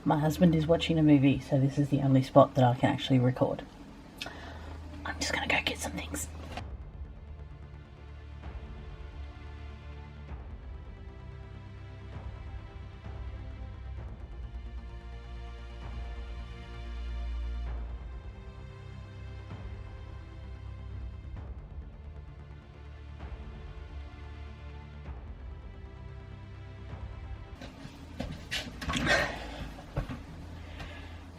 My husband is watching a movie, so this is the only spot that I can actually record. I'm just gonna go get some things.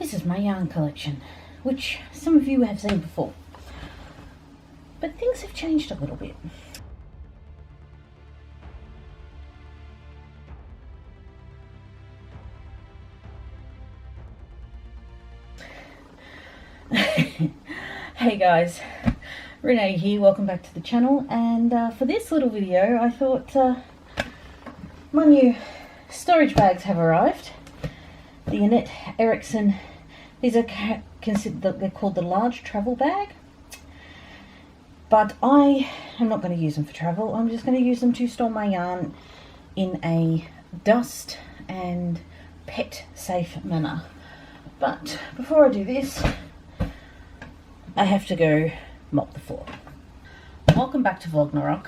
This is my yarn collection, which some of you have seen before, but things have changed a little bit. Hey guys, Renee here, welcome back to the channel, and for this little video I thought my new storage bags have arrived. The Annette Erickson, these are considered, they're called the large travel bag, but I am not going to use them for travel. I'm just going to use them to store my yarn in a dust and pet safe manner. But before I do this, I have to go mop the floor. Welcome back to VLOGNAROK.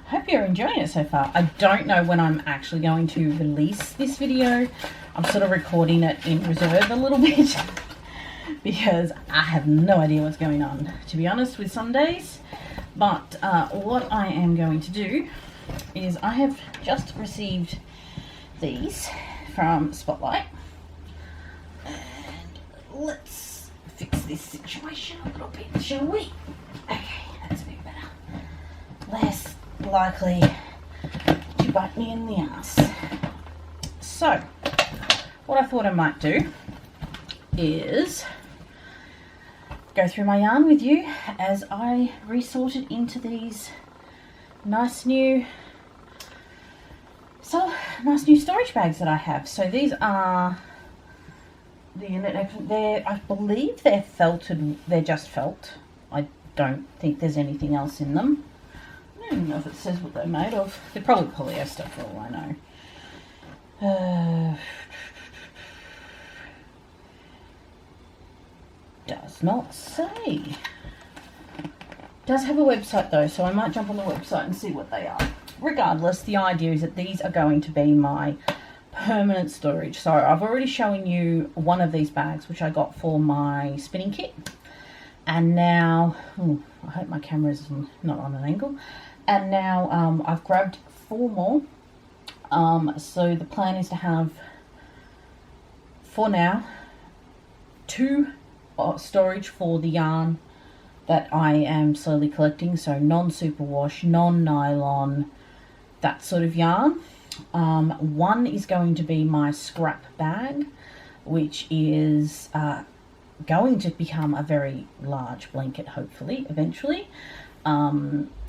Hope you're enjoying it so far. I don't know when I'm actually going to release this video. I'm sort of recording it in reserve a little bit because I have no idea what's going on, to be honest, with some days. But what I am going to do is I have just received these from Spotlight. And let's fix this situation a little bit, shall we? Okay, that's a bit better. Less likely to bite me in the ass. So, what I thought I might do is go through my yarn with you as I resort it into these nice new storage bags that I have. So these are I believe they're felted, they're just felt. I don't think there's anything else in them. I don't know if it says what they're made of. They're probably polyester for all I know. Does not say. Does have a website though, so I might jump on the website and see what they are. Regardless, the idea is that these are going to be my permanent storage. So I've already shown you one of these bags which I got for my spinning kit, and now I hope my camera is not on an angle, and now I've grabbed 4 more. So the plan is to have, for now, 2 storage for the yarn that I am slowly collecting, so non-superwash, non-nylon, that sort of yarn. 1 is going to be my scrap bag, which is going to become a very large blanket, hopefully, eventually.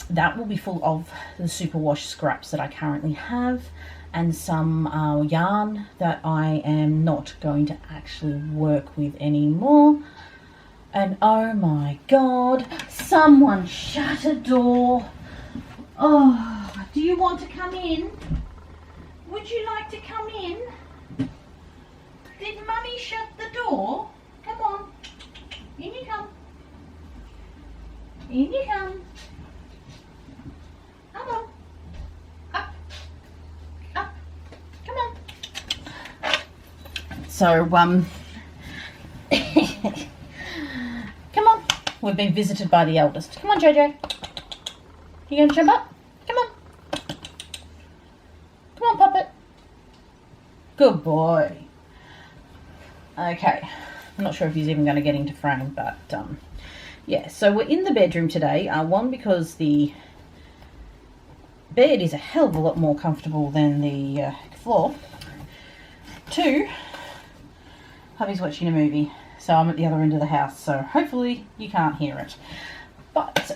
That will be full of the superwash scraps that I currently have, and some yarn that I am not going to actually work with anymore. And oh my god, someone shut a door. Oh, do you want to come in? Would you like to come in? Did Mummy shut the door? Come on. In you come. In you come. Come on. Up. Up. Come on. So, come on. We've been visited by the eldest. Come on, JJ. You gonna jump up? Come on. Come on, Puppet. Good boy. Okay. I'm not sure if he's even going to get into frame, but yeah. So we're in the bedroom today. 1, because the bed is a hell of a lot more comfortable than the floor. 2, hubby's watching a movie, so I'm at the other end of the house, so hopefully you can't hear it. But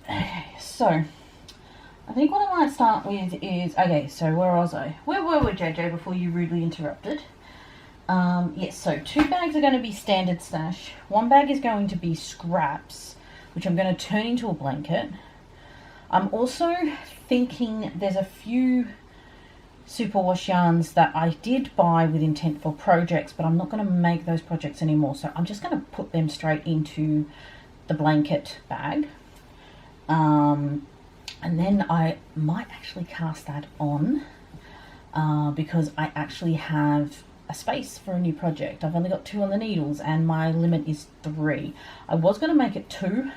okay, so I think what I might start with is, okay, so where was I? Where were we, JJ, before you rudely interrupted? Yes, so 2 bags are going to be standard stash. 1 bag is going to be scraps, which I'm going to turn into a blanket. I'm also thinking there's a few superwash yarns that I did buy with intent for projects, but I'm not going to make those projects anymore, so I'm just going to put them straight into the blanket bag. And then I might actually cast that on because I actually have a space for a new project. I've only got 2 on the needles and my limit is 3. I was going to make it 2,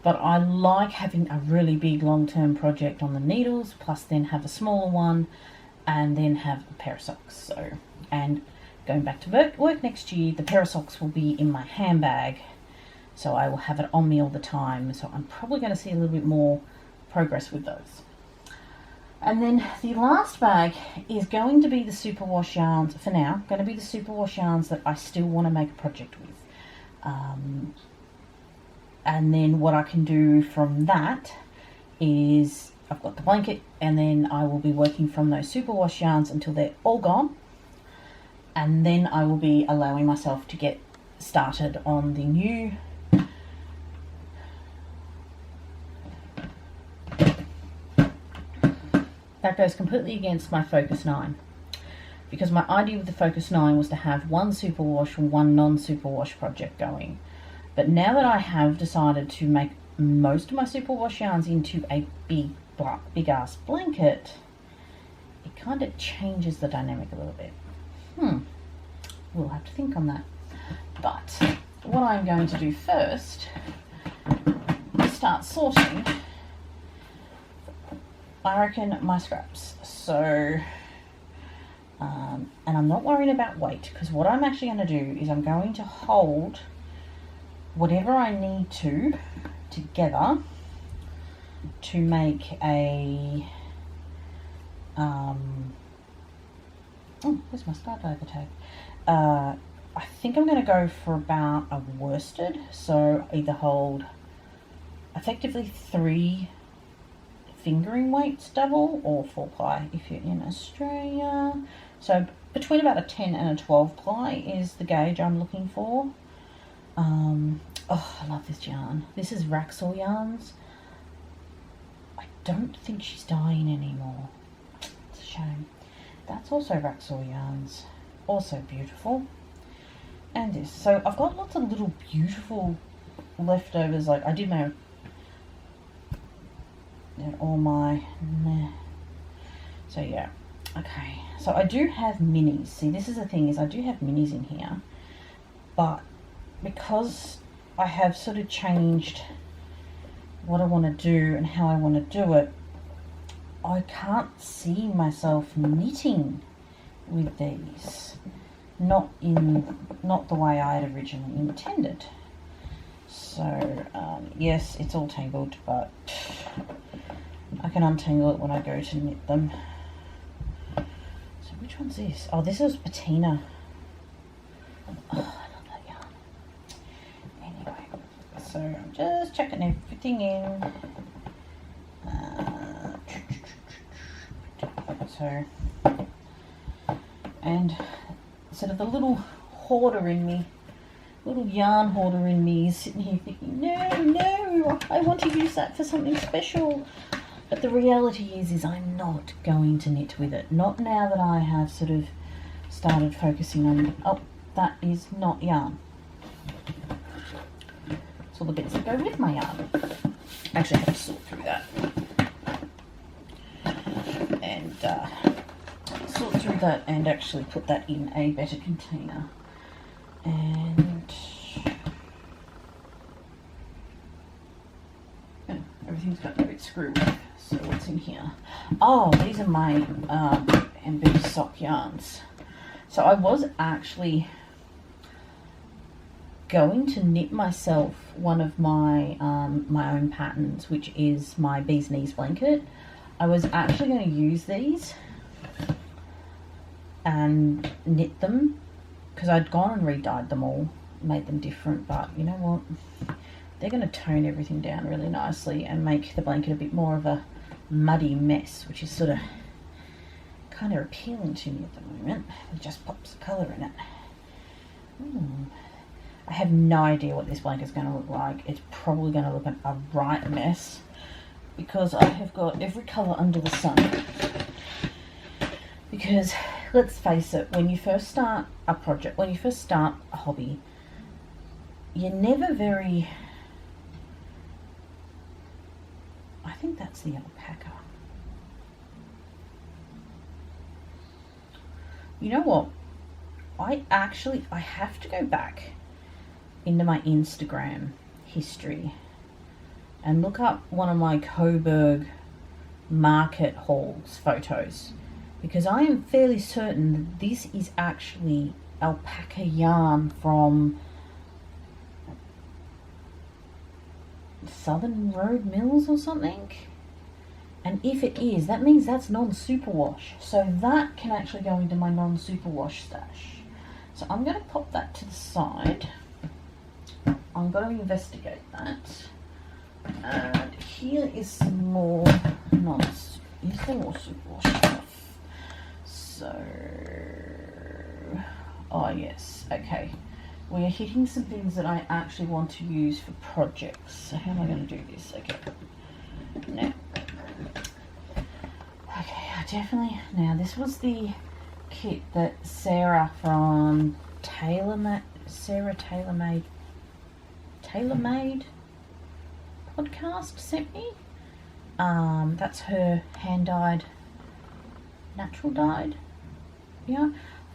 but I like having a really big long-term project on the needles, plus then have a smaller one, and then have a pair of socks. So, and going back to work next year, the pair of socks will be in my handbag, so I will have it on me all the time. So I'm probably going to see a little bit more progress with those. And then the last bag is going to be the superwash yarns, for now, going to be the superwash yarns that I still want to make a project with. And then what I can do from that is I've got the blanket, and then I will be working from those superwash yarns until they're all gone. And then I will be allowing myself to get started on the new that goes completely against my Focus 9, because my idea with the Focus 9 was to have one superwash and one non-superwash project going. But now that I have decided to make most of my superwash yarns into a big ass blanket, it kind of changes the dynamic a little bit. We'll have to think on that. But what I'm going to do first is start sorting, I reckon, my scraps. So, and I'm not worrying about weight, because what I'm actually going to do is I'm going to hold whatever I need to together to make a oh, where's my start over tag? I think I'm going to go for about a worsted, so either hold effectively 3 fingering weights double, or 4 ply if you're in Australia. So between about a 10 and a 12 ply is the gauge I'm looking for. Oh, I love this yarn. This is Raxor yarns. I don't think she's dying anymore. It's a shame. That's also Raxor yarns. Also beautiful. And this. So I've got lots of little beautiful leftovers. Like I did my all my so yeah. Okay, so I do have minis. See, this is the thing, is I do have minis in here, but because I have sort of changed what I want to do and how I want to do it, I can't see myself knitting with these, not the way I had originally intended. So yes, it's all tangled, but I can untangle it when I go to knit them. So which one's this? Oh, this is patina. Oh, I love that yarn. Anyway, so I'm just checking everything in. And sort of the little hoarder in me, little yarn hoarder in me is sitting here thinking, no, I want to use that for something special. But the reality is I'm not going to knit with it. Not now that I have sort of started focusing on, oh, that is not yarn. It's all the bits that go with my yarn. Actually, I have to sort through that. And sort through that and actually put that in a better container. And everything's got a bit screw with. So what's in here? Oh, these are my embedded sock yarns. So I was actually going to knit myself one of my my own patterns, which is my bee's knees blanket. I was actually going to use these and knit them, because I'd gone and re-dyed them all, made them different, but you know what? They're going to tone everything down really nicely and make the blanket a bit more of a muddy mess, which is sort of kind of appealing to me at the moment. It just pops of colour in it. I have no idea what this blanket's going to look like. It's probably going to look a right mess, because I have got every colour under the sun. Because let's face it, when you first start a project, when you first start a hobby, you're never very... I think that's the alpaca. You know what? I have to go back into my Instagram history and look up one of my Coburg market hauls photos, because I am fairly certain that this is actually alpaca yarn from Southern Road Mills or something. And if it is, that means that's non-superwash. So that can actually go into my non-superwash stash. So I'm going to pop that to the side. I'm going to investigate that. And here is some more is there more superwash stuff? So, oh yes, okay. We are hitting some things that I actually want to use for projects. So how am I going to do this? Okay. Now. Okay, now this was the kit that Sarah from TaylorMade podcast sent me. That's her hand-dyed, natural dyed. Yeah,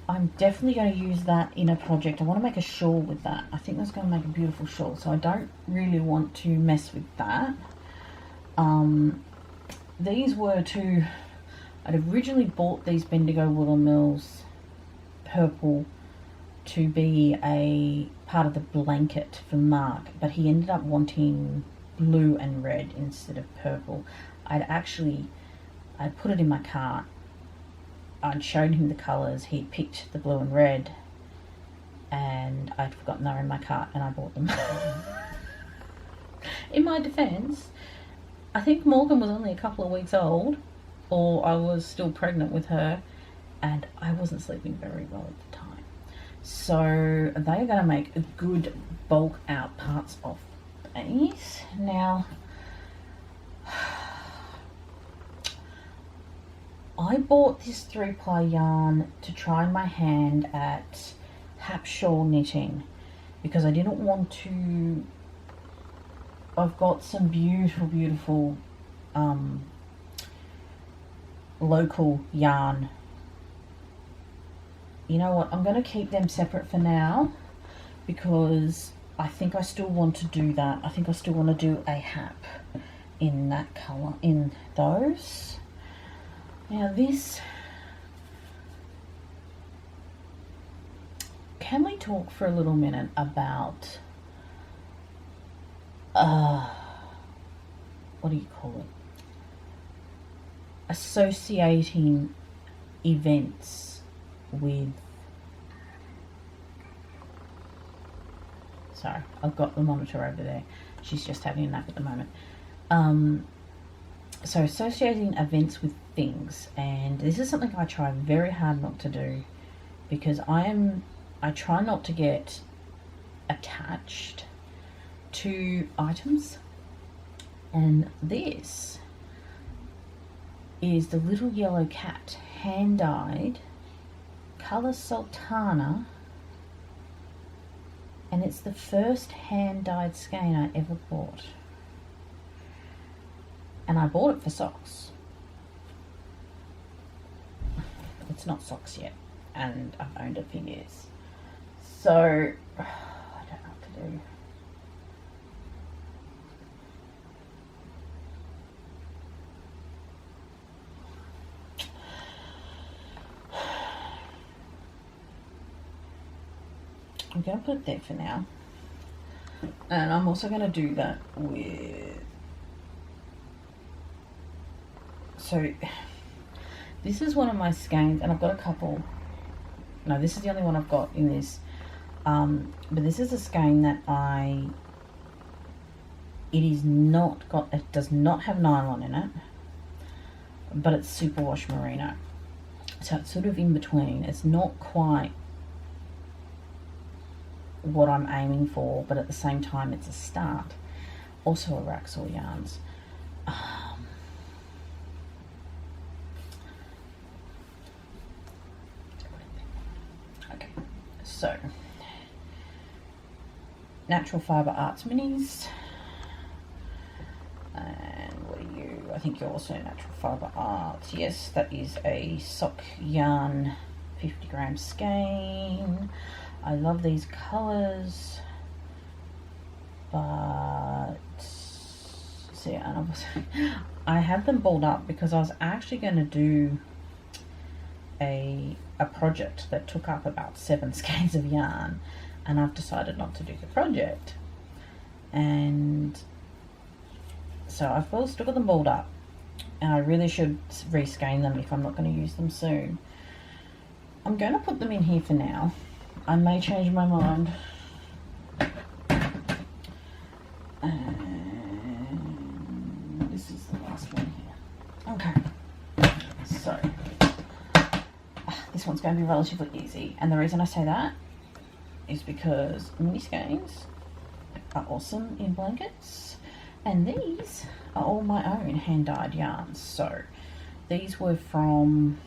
I'm definitely going to use that in a project. I want to make a shawl with that. I think that's going to make a beautiful shawl, so I don't really want to mess with that. These were I'd originally bought these Bendigo Woolen Mills purple to be a part of the blanket for Mark, but he ended up wanting blue and red instead of purple. I'd put it in my cart. I'd shown him the colours. He picked the blue and red, and I'd forgotten they were in my cart, and I bought them. In my defence, I think Morgan was only a couple of weeks old, or I was still pregnant with her, and I wasn't sleeping very well at the time. So they are going to make a good bulk out parts of these. Now, I bought this 3-ply yarn to try my hand at hap shawl knitting, because I didn't want to... I've got some beautiful local yarn. You know what, I'm going to keep them separate for now, because I think I still want to do that. I think I still want to do a hap in that colour, in those. Now this, can we talk for a little minute about what do you call it? Associating events with... Sorry, I've got the monitor over there. She's just having a nap at the moment. So associating events with things, and this is something I try very hard not to do, because I try not to get attached to items. And this is the Little Yellow Cat hand-dyed colour Sultana, and it's the first hand-dyed skein I ever bought, and I bought it for socks. It's not socks yet, and I've owned it for years, so I don't know what to do. I'm going to put it there for now, and I'm also going to do that with... So this is one of my skeins, and I've got a couple. No, this is the only one I've got in this, but this is a skein that it does not have nylon in it, but it's superwash merino, so it's sort of in between. It's not quite what I'm aiming for, but at the same time it's a start. Also a Raxor yarns. So, Natural Fibre Arts Minis. And what are you? I think you're also Natural Fibre Arts. Yes, that is a sock yarn 50 gram skein. I love these colours, but see, and I have them balled up because I was actually going to do a project that took up about 7 skeins of yarn, and I've decided not to do the project, and so I've still got them balled up, and I really should reskein them if I'm not going to use them soon. I'm going to put them in here for now. I may change my mind. And this is the last one here. Okay. So, this one's going to be relatively easy. And the reason I say that is because mini skeins are awesome in blankets. And these are all my own hand-dyed yarns. So, these were from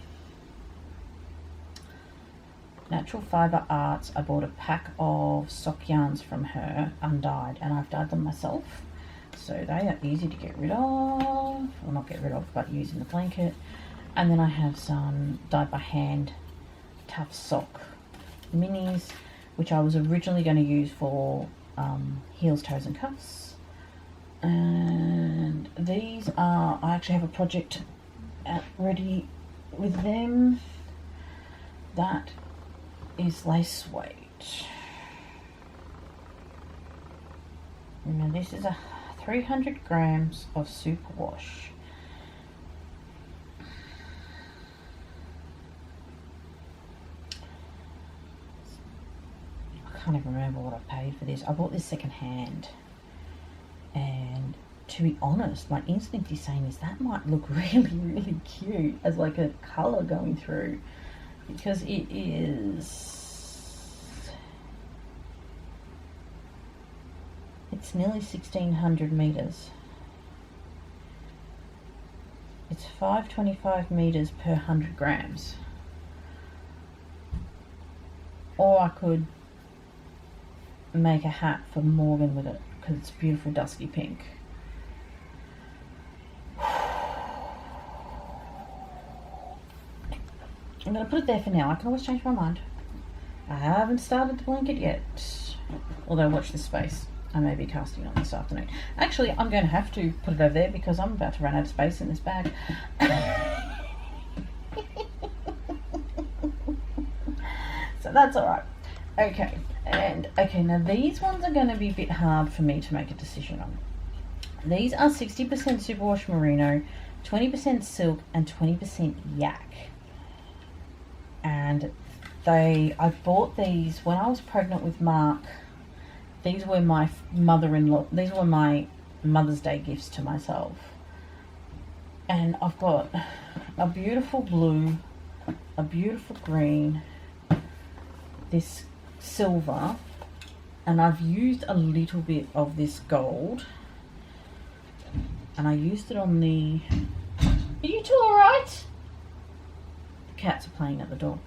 Natural Fibre Arts. I bought a pack of sock yarns from her, undyed, and I've dyed them myself. So they are easy to get rid of, well, not get rid of, but use in the blanket. And then I have some dyed by hand tough sock minis, which I was originally going to use for heels, toes and cuffs. And these are, I actually have a project ready with them. That is lace weight. Now this is a 300 grams of superwash. I can't even remember what I paid for this. I bought this second hand, and to be honest, my instinct is saying is that might look really cute as like a colour going through, because it is, it's nearly 1600 meters. It's 525 meters per 100 grams. Or I could make a hat for Morgan with it because it's beautiful dusky pink. I'm going to put it there for now. I can always change my mind. I haven't started the blanket yet. Although, watch this space. I may be casting on this afternoon. Actually, I'm going to have to put it over there because I'm about to run out of space in this bag. So that's alright. Okay, now these ones are going to be a bit hard for me to make a decision on. These are 60% superwash merino, 20% silk, and 20% yak. And I bought these when I was pregnant with Mark. These were my mother-in-law, these were my Mother's Day gifts to myself. And I've got a beautiful blue, a beautiful green, this silver, and I've used a little bit of this gold. And I used it on the, are you two alright? Cats are playing at the door,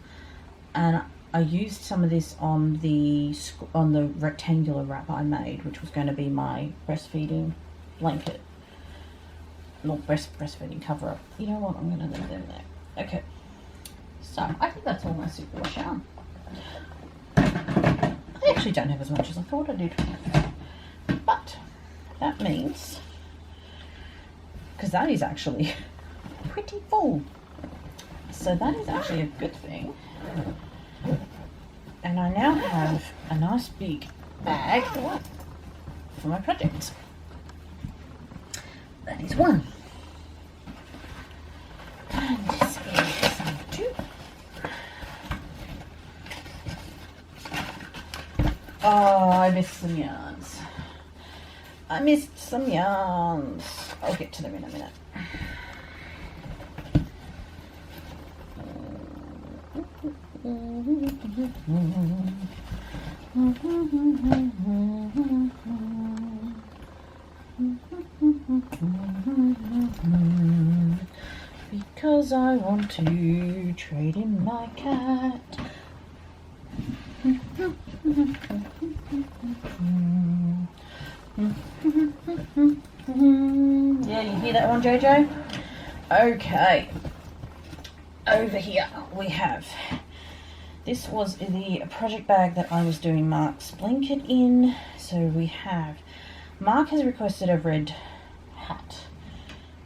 and I used some of this on the rectangular wrap I made, which was going to be my breastfeeding blanket, not breastfeeding cover up. You know what? I'm going to leave them there. Okay, so I think that's all my superwash yarn. I actually don't have as much as I thought I did, but that means, because that is actually pretty full. So that is actually a good thing. And I now have a nice big bag for my project. That is one. And this is number two. Oh, I missed some yarns. I'll get to them in a minute. Because I want to trade in my cat. Yeah, you hear that one, Jojo? Okay. Over here we have, this was the project bag that I was doing Mark's blanket in. So we have, Mark has requested a red hat.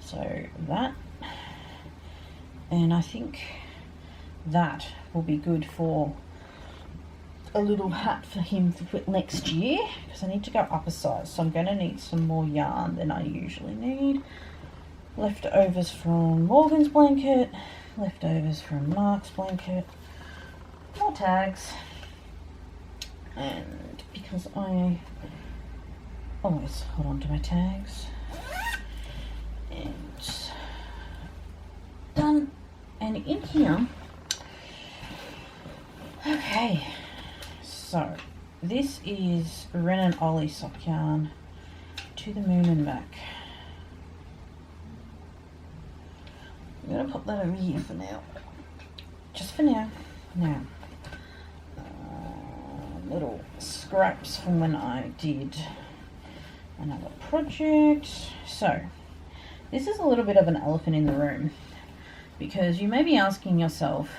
So that, and I think that will be good for a little hat for him to put next year, because I need to go up a size, so I'm going to need some more yarn than I usually need. Leftovers from Morgan's blanket, leftovers from Mark's blanket, more tags, and because I always hold on to my tags, and done. And in here, okay, so this is Ren and Ollie sock yarn, To the Moon and Back. I'm going to put that over here for now, just for now. Now, little scraps from when I did another project. So this is a little bit of an elephant in the room, because you may be asking yourself,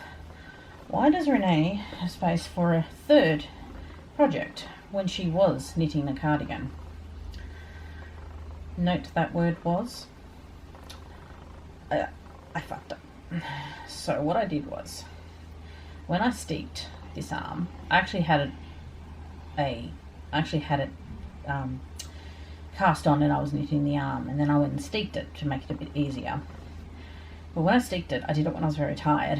why does Renee have space for a third project when she was knitting the cardigan? Note that word was. I fucked up. So what I did was, when I steeped this arm, I actually had it cast on, and I was knitting the arm, and then I went and steeped it to make it a bit easier. But when I steeped it, I did it when I was very tired,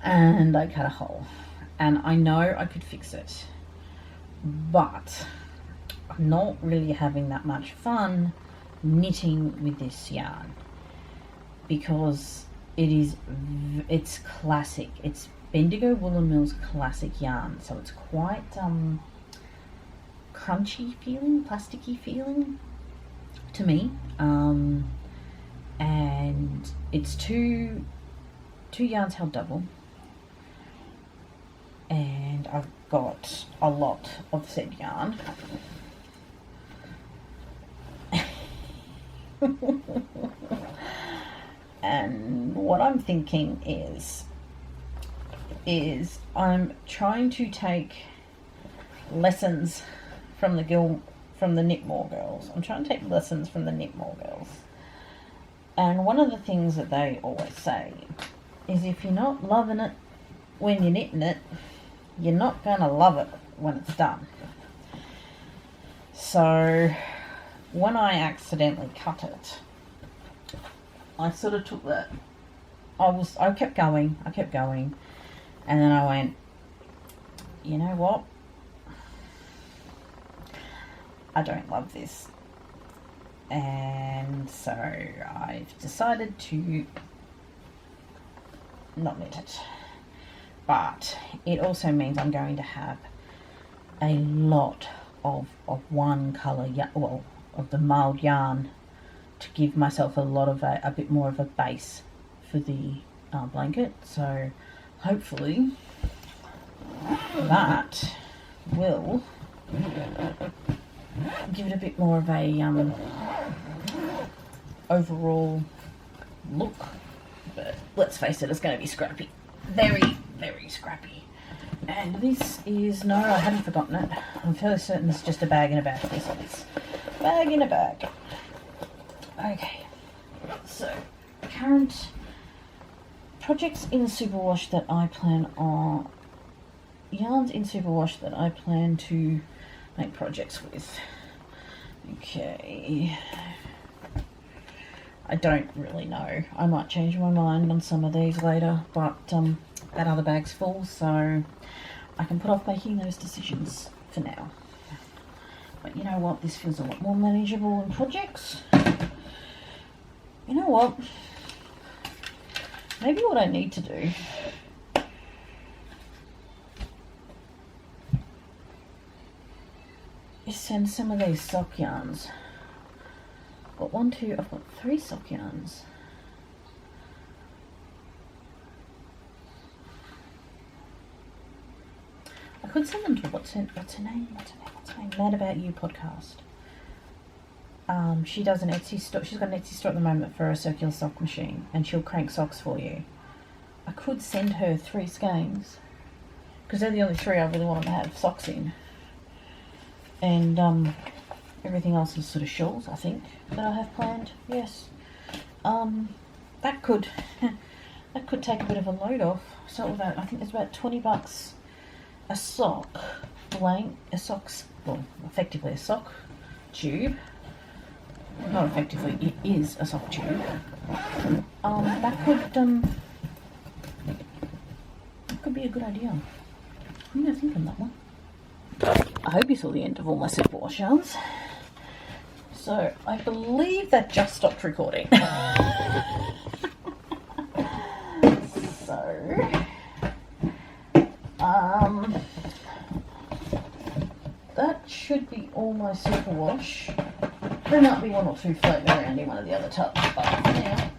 and I cut a hole, and I know I could fix it, but I'm not really having that much fun knitting with this yarn, because it's classic. It's Bendigo Woolen Mill's classic yarn, so it's quite crunchy feeling, plasticky feeling to me, and it's two yarns held double, and I've got a lot of said yarn. And what I'm thinking is I'm trying to take lessons from the Knitmore girls. I'm trying to take lessons from the Knitmore girls. And one of the things that they always say is, if you're not loving it when you're knitting it, you're not going to love it when it's done. So when I accidentally cut it, I sort of took that, I kept going, and then I went, you know what, I don't love this, and so I've decided to not knit it. But it also means I'm going to have a lot of one colour, well, of the mild yarn, to give myself a lot of a bit more of a base for the blanket. So hopefully that will give it a bit more of a overall look. But let's face it, it's going to be scrappy, very, very scrappy. And this is, no, I haven't forgotten it. I'm fairly certain it's just a bag in a bag. This is bag in a bag. Okay, so current projects in superwash that I plan on, yarns in superwash that I plan to make projects with. Okay, I don't really know. I might change my mind on some of these later, but that other bag's full, so I can put off making those decisions for now. But you know what? This feels a lot more manageable in projects. You know what? Maybe what I need to do is send some of these sock yarns. I've got 3 sock yarns. I could send them to what's her name? Mad About You podcast. She does an Etsy store. She's got an Etsy store at the moment for a circular sock machine, and she'll crank socks for you. I could send her 3 skeins because they're the only 3 I really want to have socks in, and everything else is sort of shawls, I think, that I have planned. Yes, that could that could take a bit of a load off. So I think it's about $20 a sock blank, well, effectively a sock tube. Not effectively, it is a sock tube. That could be a good idea. I'm gonna think on that one. I hope you saw the end of all my super wash yarns. So I believe that just stopped recording. That should be all my superwash. There might be 1 or 2 floating around in one of the other tubs, but now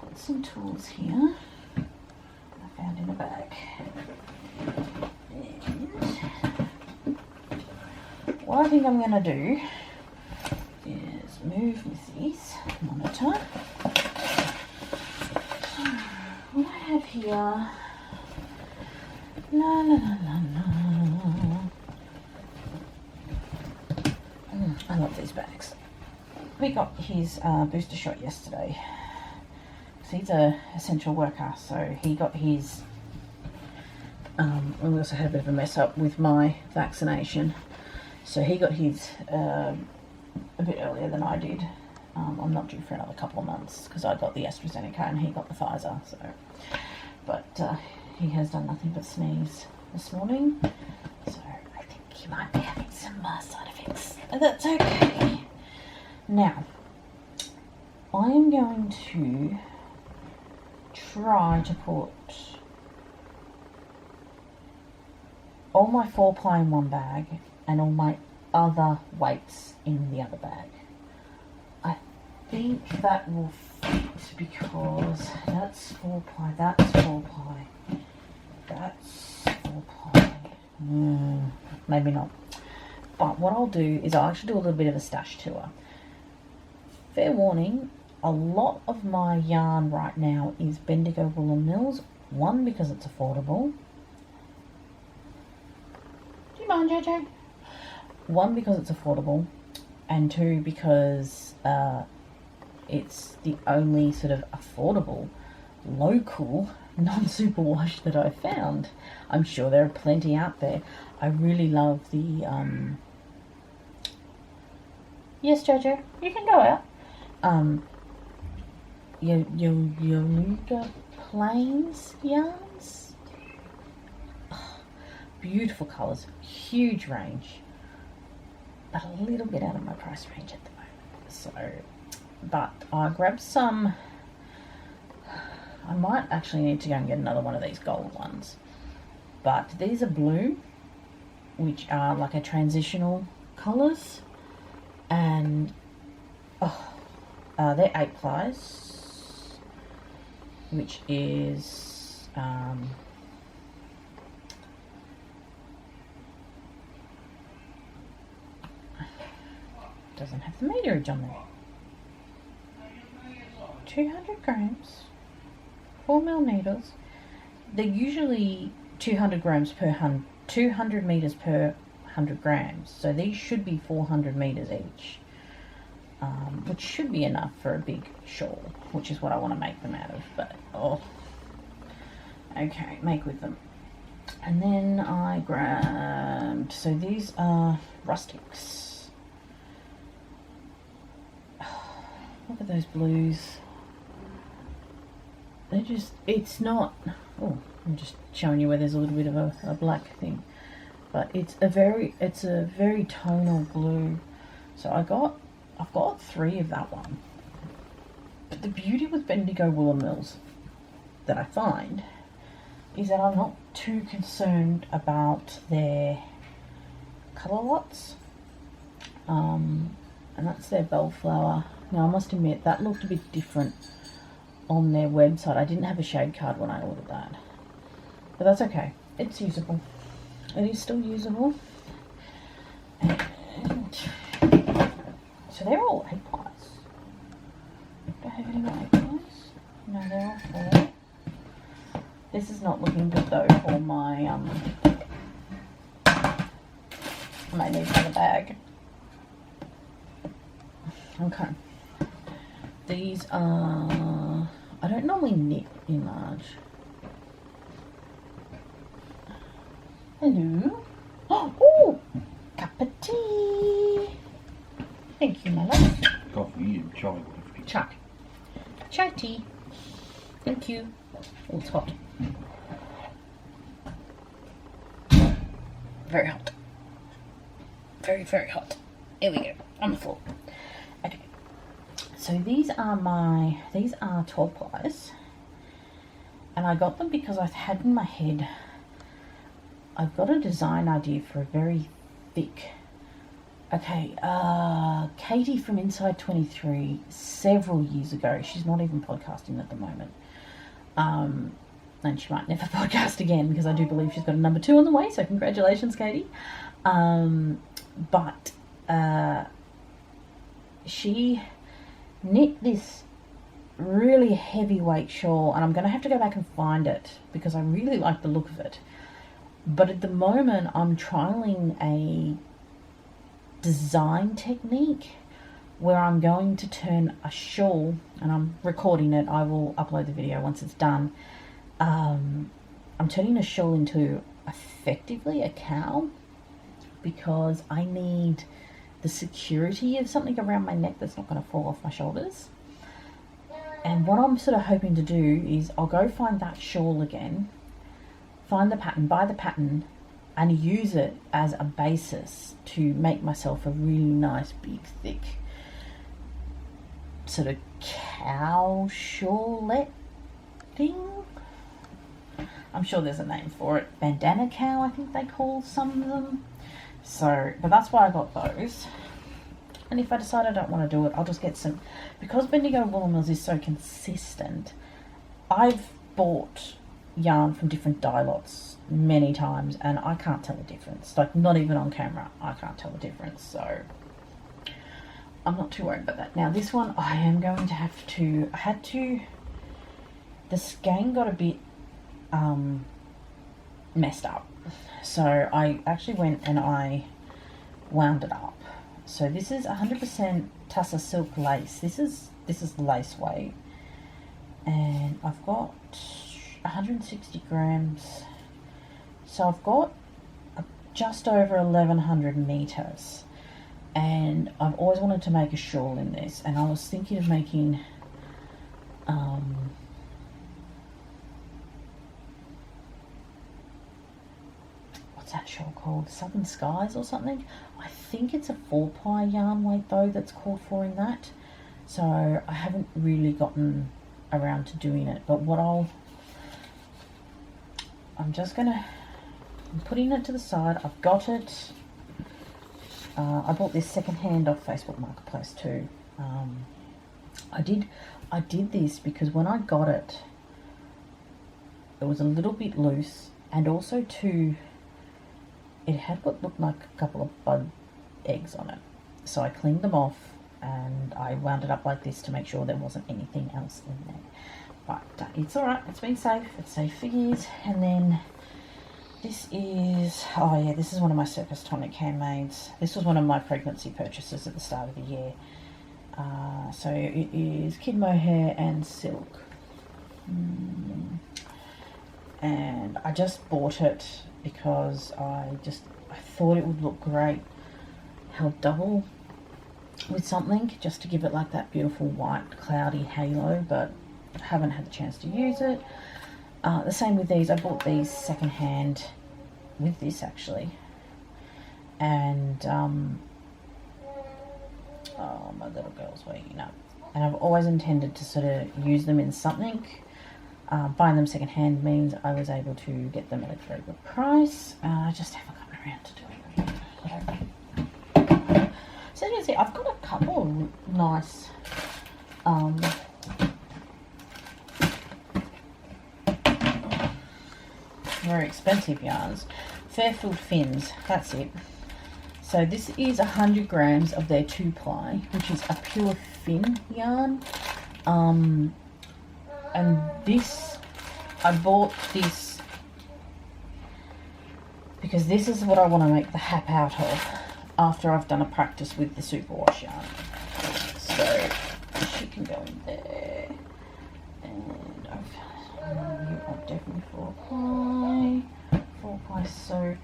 got some tools here I found in a bag. And what I think I'm going to do is move with this monitor. So what I have here, I love these bags. We got his booster shot yesterday. So he's a essential worker, so he got his. We also had a bit of a mess up with my vaccination, so he got his a bit earlier than I did. I'm not due for another couple of months because I got the AstraZeneca and he got the Pfizer. So, but he has done nothing but sneeze this morning, so I think he might be having some side effects. That's okay. Now, I am going to try to put all my 4-ply in one bag and all my other weights in the other bag. I think that will fit because that's 4-ply, that's 4-ply, that's 4-ply. Maybe not. But what I'll do is I'll actually do a little bit of a stash tour. Fair warning, a lot of my yarn right now is Bendigo Woolen Mills. 1, because it's affordable. Do you mind, JJ? 1, because it's affordable, and 2, because it's the only sort of affordable, local, non-superwash that I've found. I'm sure there are plenty out there. I really love the yes, Jojo, you can go out. Yoruga Plains yarns. Oh, beautiful colours, huge range, but a little bit out of my price range at the moment. So, but I grabbed some. I might actually need to go and get another one of these gold ones. But these are blue, which are like a transitional colours, and they're 8 plies, which is doesn't have the meterage on there. 200 grams, 4mm needles. They're usually 200 grams per 200 meters per 100 grams. So these should be 400 meters each, which should be enough for a big shawl, which is what I want to make them out of. But okay, make with them. And then I grabbed. So these are rustics. Look at those blues. They're just. It's not. Oh, I'm just showing you where there's a little bit of a black thing, but it's a very tonal blue. So I've got 3 of that one. But the beauty with Bendigo Woolen Mills that I find is that I'm not too concerned about their colour lots. And that's their bellflower. Now I must admit that looked a bit different on their website. I didn't have a shade card when I ordered that, but that's okay. it's usable. It is still usable. And so they're all 8 pies. Do I have any more 8 pies? No, they're all 4. This is not looking good though for my my need for the bag. Okay. These are, I don't normally knit in large. Hello. Oh, cup of tea. Thank you, my love. Coffee, chai. Chai. Chai tea. Thank you. Oh, it's hot. Very hot. Very, very hot. Here we go. On the floor. Okay. So these are 12 plies. And I got them because I had in my head, I've got a design idea for a very thick. Okay, Katie from Inside 23, several years ago, she's not even podcasting at the moment. And she might never podcast again because I do believe she's got a number 2 on the way, so congratulations, Katie. But she knit this really heavyweight shawl, and I'm going to have to go back and find it because I really like the look of it. But at the moment, I'm trialing a design technique where I'm going to turn a shawl, and I'm recording it, I will upload the video once it's done. I'm turning a shawl into effectively a cowl because I need the security of something around my neck that's not going to fall off my shoulders. And what I'm sort of hoping to do is I'll go find that shawl again, find the pattern, buy the pattern, and use it as a basis to make myself a really nice, big, thick sort of cow shawlette thing. I'm sure there's a name for it. Bandana cow, I think they call some of them. So, but that's why I got those. And if I decide I don't want to do it, I'll just get some. Because Bendigo Woolen Mills is so consistent, I've bought yarn from different dye lots many times and I can't tell the difference. Like, not even on camera, I can't tell the difference. So, I'm not too worried about that. Now, this one I am going to have to, the skein got a bit messed up. So I actually went and I wound it up. So this is 100% Tussar silk lace. This is lace weight, and I've got 160 grams. So I've got just over 1100 meters, and I've always wanted to make a shawl in this, and I was thinking of making that shawl called? Southern Skies or something? I think it's a 4-ply yarn weight though that's called for in that. So I haven't really gotten around to doing it. But what I'm putting it to the side. I've got it. I bought this secondhand off Facebook Marketplace too. I did this because when I got it, it was a little bit loose, and also too, it had what looked like a couple of bug eggs on it. So I cleaned them off and I wound it up like this to make sure there wasn't anything else in there. But it's alright, it's been safe, it's safe for years. And then this is, oh yeah, this is one of my Circus Tonic handmaids. This was one of my pregnancy purchases at the start of the year. So it is kid mohair and silk. And I just bought it because I thought it would look great held double with something, just to give it like that beautiful white cloudy halo, but I haven't had the chance to use it. The same with these. I bought these secondhand with this actually, and oh, my little girl's waking up, and I've always intended to sort of use them in something. Buying them secondhand means I was able to get them at a very good price. I just haven't gotten around to doing it. So you can see, I've got a couple of nice very expensive yarns. Fairfield Fins, that's it. So this is 100 grams of their 2-ply, which is a pure fin yarn. And this, I bought this because this is what I want to make the hap out of after I've done a practice with the superwash yarn. So she can go in there, and I've definitely 4-ply, so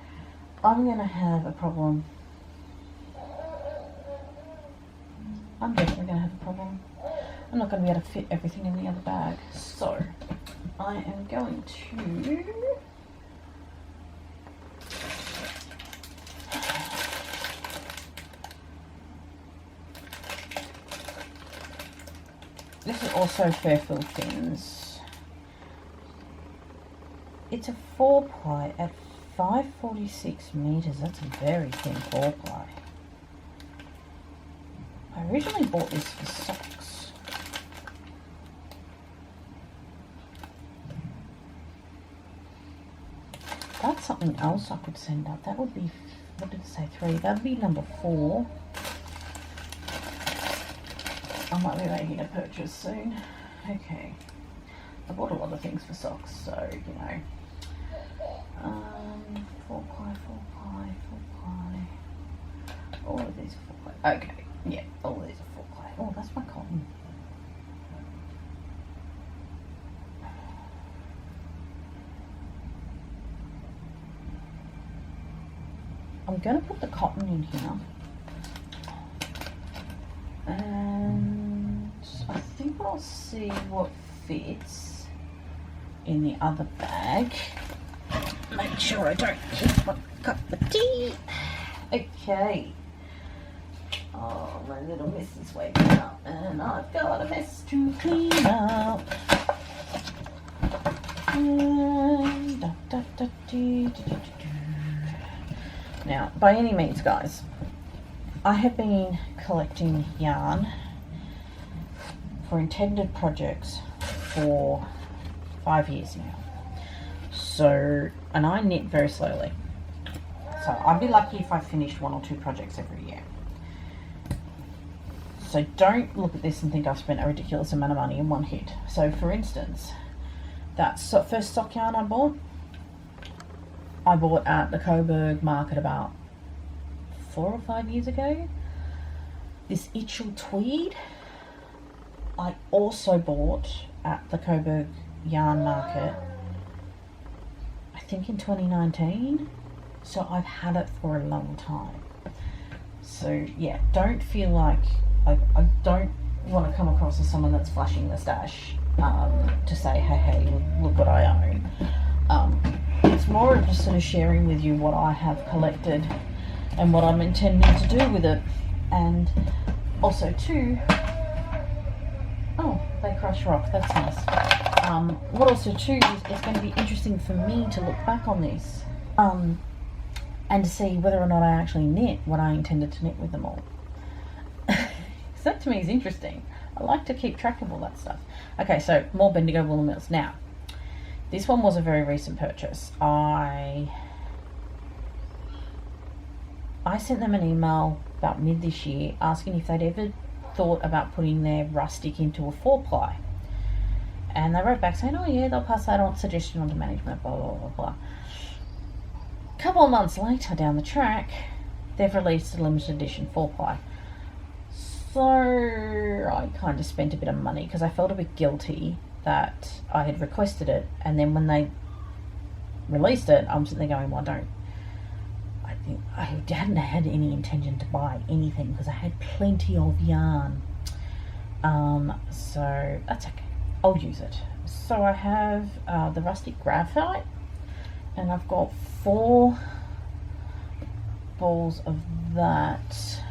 I'm going to have a problem. I'm definitely going to have a problem. I'm not going to be able to fit everything in the other bag, so I am going to this is also Fairfield Fins. It's a 4-ply at 546 meters. That's a very thin 4-ply. I originally bought this for socks. That's something else I could send up. That would be, what did it say, 3? That would be number 4. I might be making a purchase soon. Okay. I bought a lot of things for socks, so, you know. 4-ply. All of these are 4-ply. Okay, yeah, all of these are 4-ply. Oh, that's my cotton. I'm going to put the cotton in here. And I think I'll see what fits in the other bag. Make sure I don't hit my cup of tea. Okay. Oh, my little miss is waking up and I've got a mess to clean up. Now, by any means, guys, I have been collecting yarn for intended projects for 5 years now. So, and I knit very slowly. So I'd be lucky if I finished 1 or 2 projects every year. So don't look at this and think I've spent a ridiculous amount of money in one hit. So for instance, that first sock yarn I bought at the Coburg market about 4 or 5 years ago. This Itchel tweed I also bought at the Coburg yarn market, I think in 2019. So I've had it for a long time. So yeah, don't feel like I don't want to come across as someone that's flashing the stash to say, hey, look what I own. It's more of just sort of sharing with you what I have collected and what I'm intending to do with it. And also too, oh, they crush rock, that's nice. What also too is it's going to be interesting for me to look back on this and to see whether or not I actually knit what I intended to knit with them all. So that to me is interesting. I like to keep track of all that stuff. Okay, so more Bendigo Woolen Mills. Now, this one was a very recent purchase. I sent them an email about mid this year asking if they'd ever thought about putting their rustic into a 4-ply. And they wrote back saying, oh yeah, they'll pass that on, suggestion on to management, blah, blah, blah, blah. A couple of months later down the track, they've released a limited edition 4-ply. So I kind of spent a bit of money because I felt a bit guilty that I had requested it, and then when they released it, I'm sitting there going, well, I think I hadn't had any intention to buy anything because I had plenty of yarn. So that's okay. I'll use it. So I have the rustic graphite, and I've got 4 balls of that.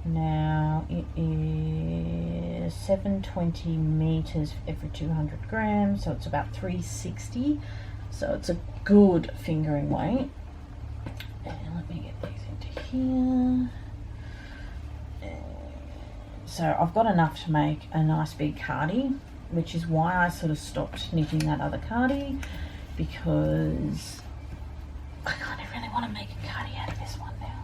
Now it is 720 meters every 200 grams, so it's about 360. So it's a good fingering weight. And let me get these into here. So I've got enough to make a nice big cardie, which is why I sort of stopped knitting that other cardie. because I kind of really want to make a cardi out of this one now.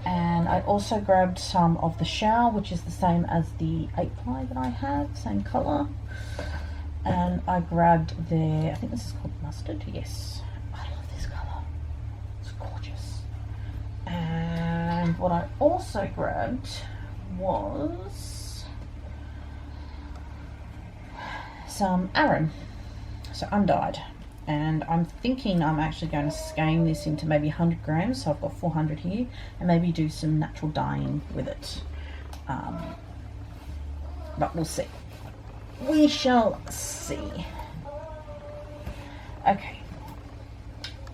And I also grabbed some of the Shao, which is the same as the 8-ply that I have, same colour. And I grabbed their, I think this is called mustard, yes. I love this colour, it's gorgeous. And what I also grabbed was some Aran, so undyed. And I'm thinking I'm actually going to skein this into maybe 100 grams, so I've got 400 here, and maybe do some natural dyeing with it. But we'll see. We shall see. Okay,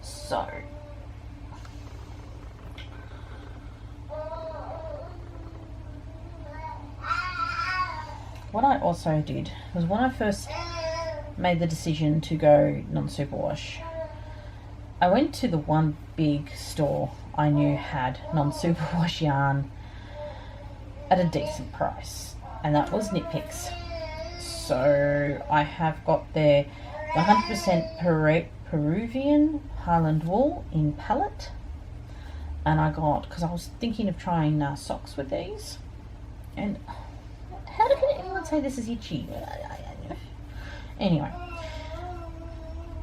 so what I also did was when I first made the decision to go non-superwash, I went to the one big store I knew had non-superwash yarn at a decent price, and that was Knit Picks. So I have got their 100% Peruvian Highland wool in palette, and I got, because I was thinking of trying socks with these, and how can anyone say this is itchy? Anyway,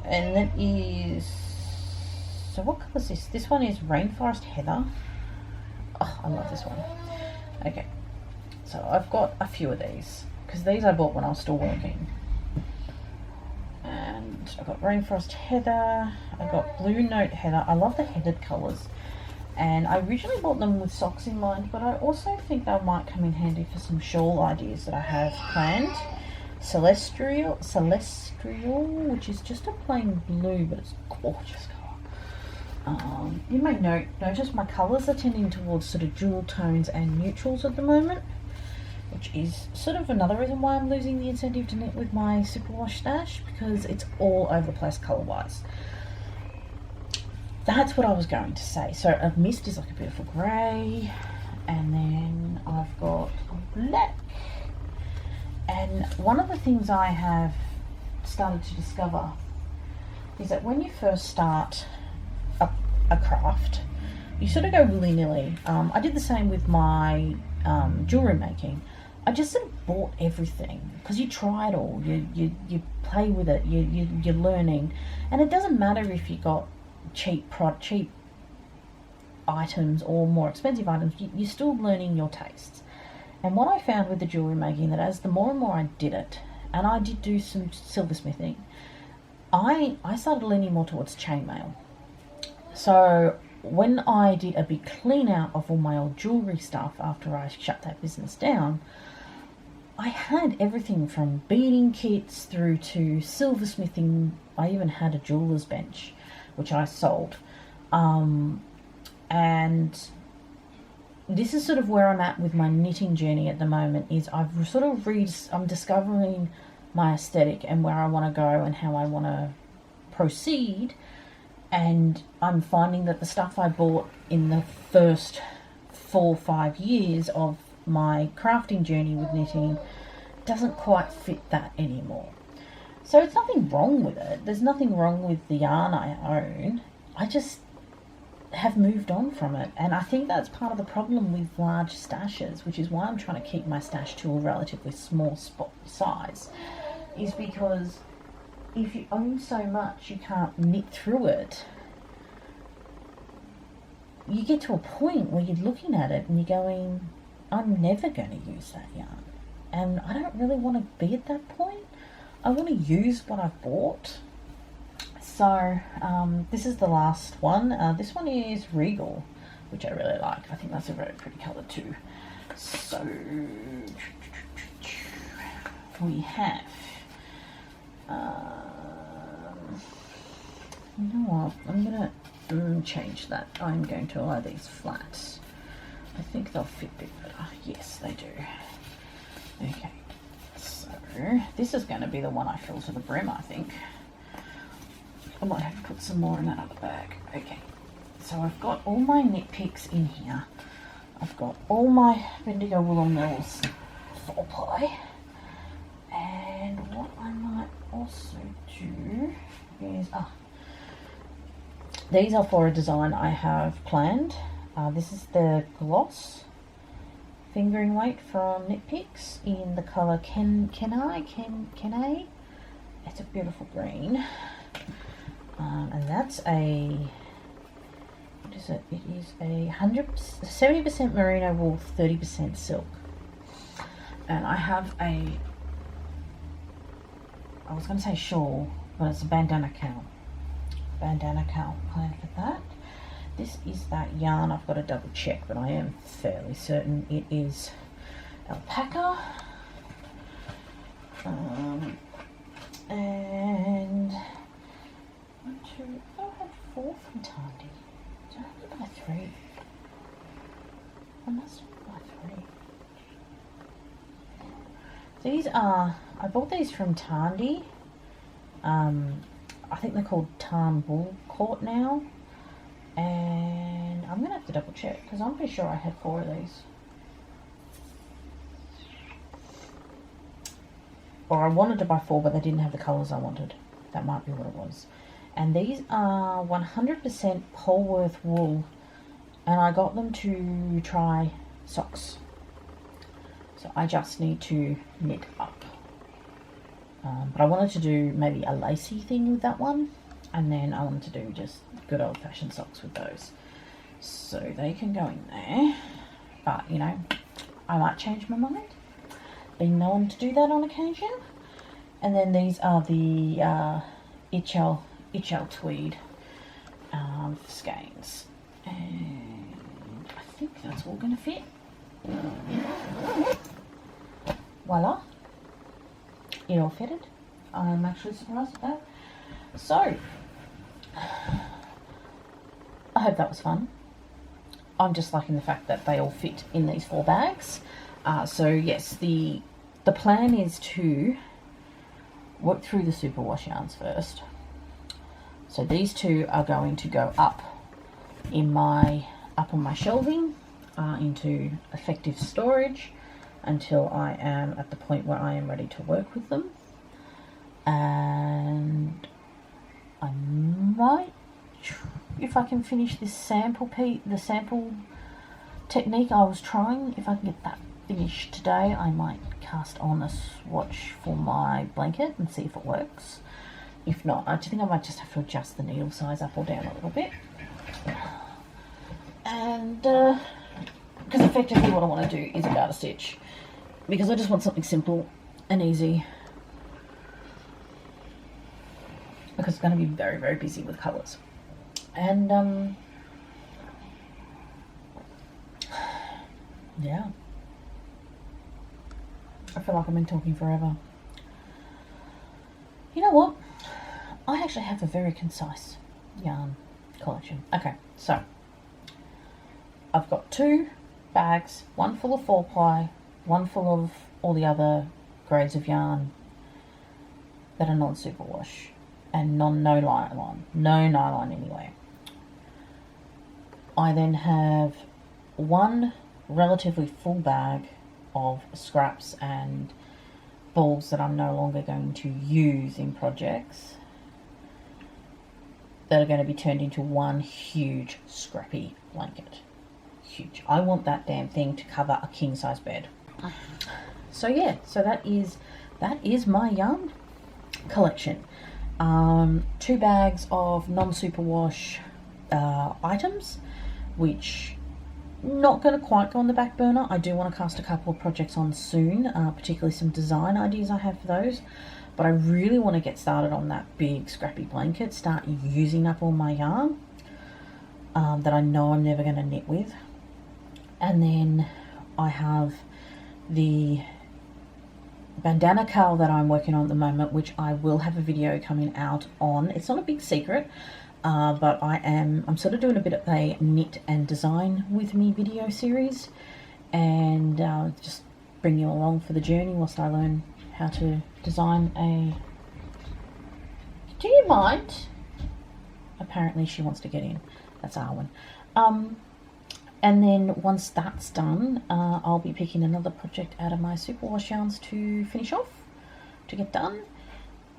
and that is, so what colour is this? This one is Rainforest Heather. Oh, I love this one. Okay, so I've got a few of these, because these I bought when I was still working. And I got Rainforest Heather, I got Blue Note Heather. I love the headed colours. And I originally bought them with socks in mind, but I also think they might come in handy for some shawl ideas that I have planned. Celestial, which is just a plain blue, but it's a gorgeous colour. You may notice my colours are tending towards sort of jewel tones and neutrals at the moment, which is sort of another reason why I'm losing the incentive to knit with my superwash stash, because it's all over the place colour-wise. That's what I was going to say. So a mist is like a beautiful grey, and then I've got black. And one of the things I have started to discover is that when you first start a craft, you sort of go willy-nilly. I did the same with my jewellery making. I just sort of bought everything because you try it all. You play with it. You're learning, and it doesn't matter if you got cheap items or more expensive items. You're still learning your tastes. And what I found with the jewellery making, that as the more and more I did it, and I did do some silversmithing, I started leaning more towards chainmail. So when I did a big clean out of all my old jewellery stuff after I shut that business down, I had everything from beading kits through to silversmithing. I even had a jeweller's bench, which I sold. And this is sort of where I'm at with my knitting journey at the moment, is I've sort of I'm discovering my aesthetic and where I want to go and how I want to proceed. And I'm finding that the stuff I bought in the first 4 or 5 years of my crafting journey with knitting doesn't quite fit that anymore. So it's nothing wrong with it. There's nothing wrong with the yarn I own. I just have moved on from it, and I think that's part of the problem with large stashes, which is why I'm trying to keep my stash to a relatively small size, is because if you own so much you can't knit through it, you get to a point where you're looking at it and you're going, I'm never going to use that yarn, and I don't really want to be at that point. I want to use what I've bought. So this is the last one. This one is Regal, which I really like. I think that's a very pretty colour too. So we have, you know what, I'm going to change that. I'm going to lie these flat. I think they'll fit a bit better. Yes, they do. Okay, so this is going to be the one I fill to the brim, I think. I might have to put some more in that other bag. Okay, so I've got all my Knit Picks in here. I've got all my Bendigo Wool Mills 4-ply. And what I might also do is, these are for a design I have planned. This is the gloss fingering weight from Knit Picks in the colour Can I? It's a beautiful green. And that's a, what is it? It is a 70% merino wool, 30% silk. And I have I was going to say shawl, but it's a bandana cowl. Bandana cowl planned for that. This is that yarn. I've got to double check, but I am fairly certain it is alpaca. And one, two, I had 4 from Tandy. Did I only buy 3? I must have bought 3. These are, I bought these from Tandy. I think they're called Tarn Bull Court now. And I'm going to have to double check because I'm pretty sure I had 4 of these. Or I wanted to buy 4, but they didn't have the colours I wanted. That might be what it was. And these are 100% Polworth wool. And I got them to try socks. So I just need to knit up. But I wanted to do maybe a lacy thing with that one. And then I wanted to do just good old-fashioned socks with those. So they can go in there. But, you know, I might change my mind. Been known to do that on occasion. And then these are the HL tweed skeins. And I think that's all going to fit. Voila. It all fitted. I'm actually surprised at that. So, I hope that was fun. I'm just liking the fact that they all fit in these 4 bags. So yes, the plan is to work through the superwash yarns first. So these 2 are going to go up on my shelving into effective storage until I am at the point where I am ready to work with them. And I might, if I can finish this sample technique I was trying, if I can get that finished today, I might cast on a swatch for my blanket and see if it works. If not, I think I might just have to adjust the needle size up or down a little bit. And because effectively what I want to do is a garter stitch, because I just want something simple and easy, because it's going to be very, very busy with colours. And yeah, I feel like I've been talking forever. You know what? I actually have a very concise yarn collection. Okay, so I've got 2 bags, one full of 4-ply, one full of all the other grades of yarn that are non-superwash and no nylon anyway. I then have 1 relatively full bag of scraps and balls that I'm no longer going to use in projects that are going to be turned into one huge scrappy blanket. Huge. I want that damn thing to cover a king size bed. So yeah, so that is my yarn collection. 2 bags of non-superwash items, which not going to quite go on the back burner. I do want to cast a couple of projects on soon, particularly some design ideas I have for those. But I really want to get started on that big scrappy blanket, start using up all my yarn that I know I'm never going to knit with. And then I have the bandana cowl that I'm working on at the moment, which I will have a video coming out on. It's not a big secret, but I'm sort of doing a bit of a knit and design with me video series, and just bring you along for the journey whilst I learn how to design a... Do you mind? Apparently she wants to get in. That's Arwen. And then once that's done, I'll be picking another project out of my superwash yarns to finish off, to get done.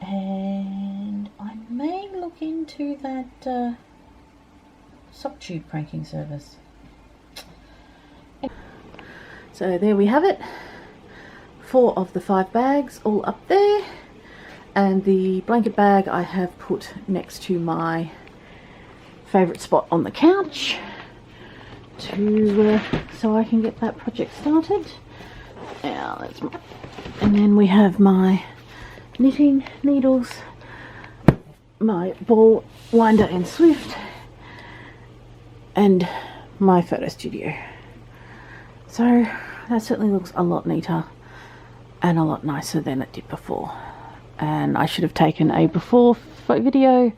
And I may look into that sock tube pranking service. So there we have it. 4 of the 5 bags all up there, and the blanket bag I have put next to my favourite spot on the couch to so I can get that project started. Now that's my, and then we have my knitting needles, my ball winder and Swift, and my photo studio. So that certainly looks a lot neater and a lot nicer than it did before. And I should have taken a before video,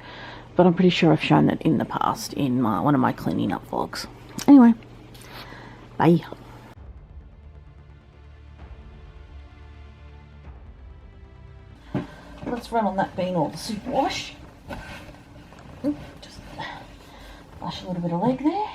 but I'm pretty sure I've shown it in the past in one of my cleaning up vlogs. Anyway, bye. Let's run on that bean or the superwash. Just flush a little bit of leg there.